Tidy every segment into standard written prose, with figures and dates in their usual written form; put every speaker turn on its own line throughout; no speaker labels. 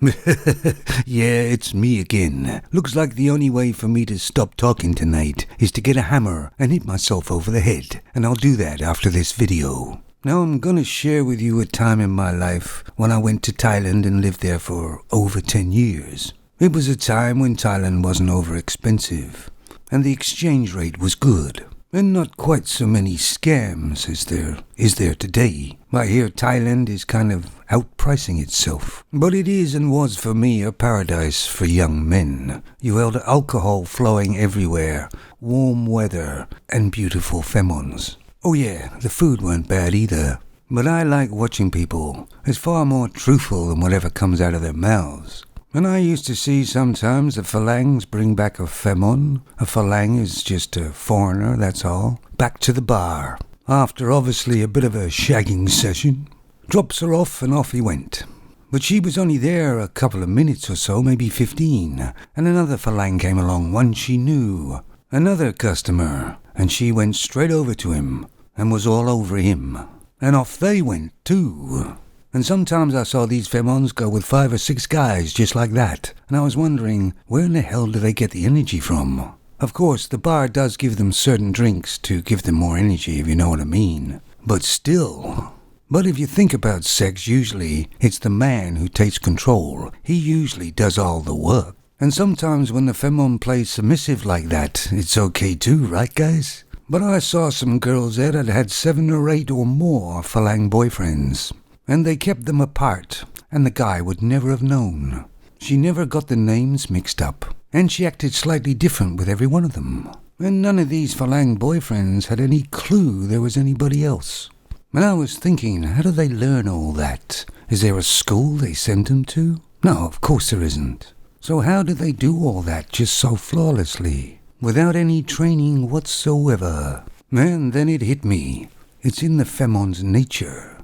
Yeah, it's me again. Looks like the only way for me to stop talking tonight is to get a hammer and hit myself over the head, and I'll do that after this video. Now I'm gonna share with you a time in my life when I went to Thailand and lived there for over 10 years. It was a time when Thailand wasn't over expensive, and the exchange rate was good. And not quite so many scams as there is today. I hear Thailand is kind of outpricing itself. But it is and was for me a paradise for young men. You held alcohol flowing everywhere, warm weather, and beautiful femons. Oh yeah, the food weren't bad either. But I like watching people. It's far more truthful than whatever comes out of their mouths. And I used to see sometimes the Phalangs bring back a femon. A Phalang is just a foreigner, that's all. Back to the bar. After obviously a bit of a shagging session. Drops her off and off he went. But she was only there a couple of minutes or so, maybe 15. And another Phalang came along, one she knew. Another customer. And she went straight over to him. And was all over him. And off they went too. And sometimes I saw these femons go with 5 or 6 guys just like that. And I was wondering, where in the hell do they get the energy from? Of course, the bar does give them certain drinks to give them more energy, if you know what I mean. But still. But if you think about sex, usually it's the man who takes control. He usually does all the work. And sometimes when the femon plays submissive like that, it's okay too, right guys? But I saw some girls there that had 7 or 8 or more Phalang boyfriends. And they kept them apart, and the guy would never have known. She never got the names mixed up, and she acted slightly different with every one of them. And none of these Phalang boyfriends had any clue there was anybody else. And I was thinking, how do they learn all that? Is there a school they send them to? No, of course there isn't. So how do they do all that just so flawlessly, without any training whatsoever? And then it hit me. It's in the femon's nature.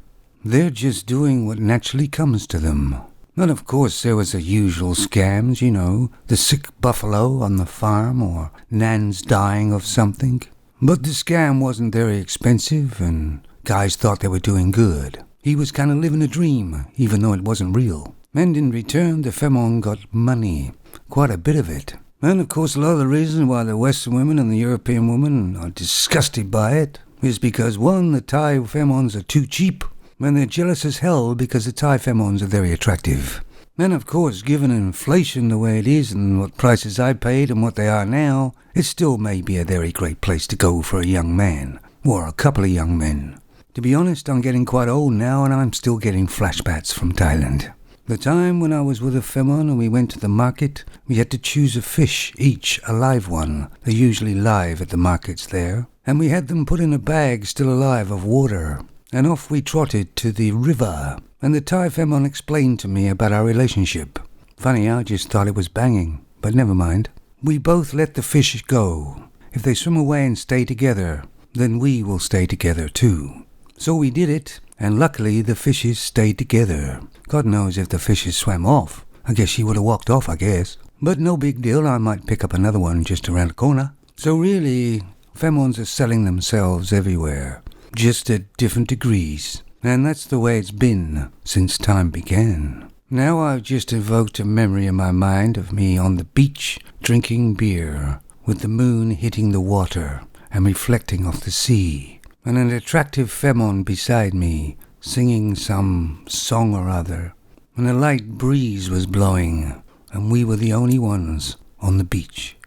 They're just doing what naturally comes to them. And of course there was the usual scams, you know, the sick buffalo on the farm or Nan's dying of something. But the scam wasn't very expensive and guys thought they were doing good. He was kind of living a dream, even though it wasn't real. And in return the femon got money, quite a bit of it. And of course a lot of the reason why the Western women and the European women are disgusted by it is because, one, the Thai femons are too cheap. And they're jealous as hell because the Thai femons are very attractive. And of course, given inflation the way it is and what prices I paid and what they are now, it still may be a very great place to go for a young man, or a couple of young men. To be honest, I'm getting quite old now and I'm still getting flashbacks from Thailand. The time when I was with a femon and we went to the market, we had to choose a fish, each a live one. They're usually live at the markets there. And we had them put in a bag still alive of water. And off we trotted to the river, and the Thai femon explained to me about our relationship. Funny, I just thought it was banging, but never mind. We both let the fish go. If they swim away and stay together, then we will stay together too. So we did it, and luckily the fishes stayed together. God knows if the fishes swam off. I guess she would have walked off, I guess. But no big deal, I might pick up another one just around the corner. So really, femons are selling themselves everywhere. Just at different degrees, and that's the way it's been since time began. Now I've just evoked a memory in my mind of me on the beach drinking beer, with the moon hitting the water and reflecting off the sea, and an attractive femon beside me singing some song or other, and a light breeze was blowing, and we were the only ones on the beach.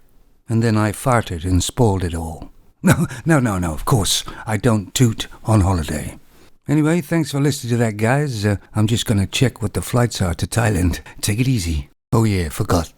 And then I farted and spoiled it all. No, of course, I don't toot on holiday. Anyway, thanks for listening to that, guys. I'm just going to check what the flights are to Thailand. Take it easy. Oh yeah, forgot.